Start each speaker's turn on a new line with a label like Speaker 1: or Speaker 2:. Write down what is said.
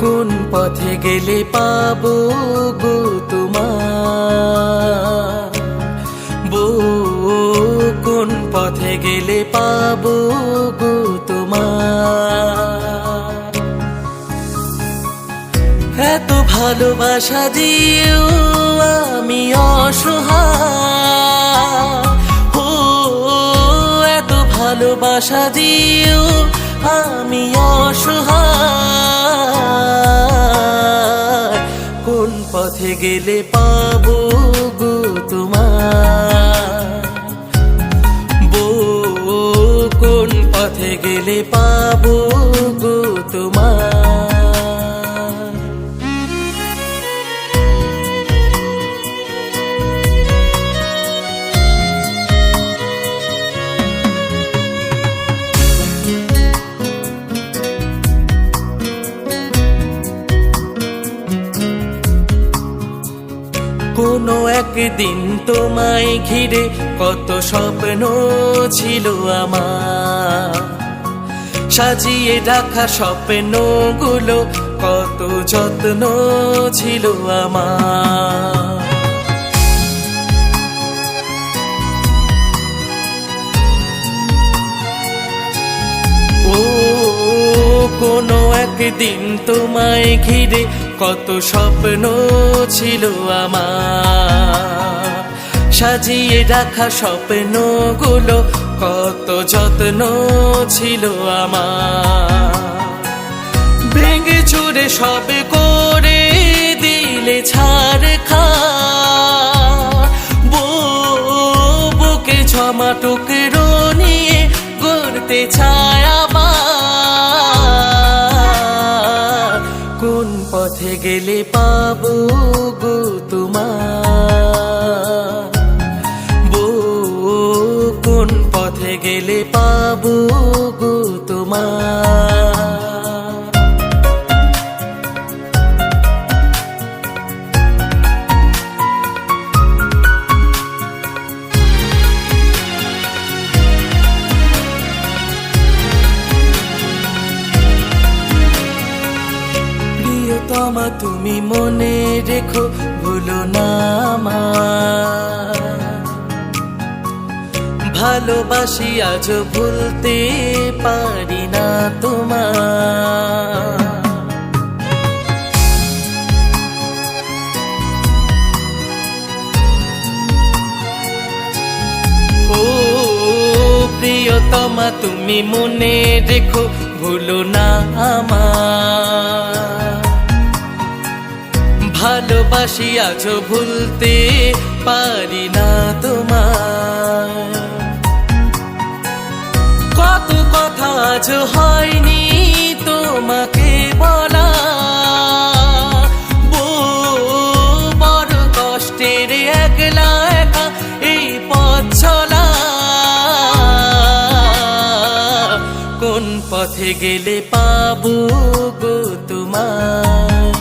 Speaker 1: কোন পথে গেলে পাবো গো তোমার, কোন পথে গেলে পাবো গো তোমার। এত ভালোবাসা দিয়েও আমি অসহায়, এত ভালোবাসা দিয়েও আমি অসহায়। কোন পথে গেলে পাবো গো তোমার, কোন পথে গেলে পাবো গো তোমার। কোনো একদিন তোমায় ঘিরে কত স্বপ্ন ছিল আমার, সাজিয়ে রাখা স্বপ্নগুলো কত যত্ন ছিল আমার। কোনো একদিন তোমায় ঘিরে কত স্বপ্ন ছিল আমার, সাজিয়ে রাখা স্বপ্নগুলো কত যত্ন ছিল আমার। ভেঙে চুরে সব করে দিলে ছাড়খাড়, বুকে ক্ষমা টুকরো নিয়ে গড়তে চায় আবার। কোন পথে গেলে পাবো গো তোমার, কোন পথে গেলে পাবো গো তোমার। প্রিয়তমা তুমি মনে রেখো, ভুলো না আমার ভালোবাসি, আজও ভুলতে পারি না তোমার। ও প্রিয়তমা তুমি মনে রেখো, ভুলো না আমার ভালোবাসি, আজও ভুলতে পারি না তোমার। কত কথা আজ হয়নি তোমাকে বলা, বড় কষ্টের একলা একা এই পথ চলা। কোন পথে গেলে পাবো গো তোমার,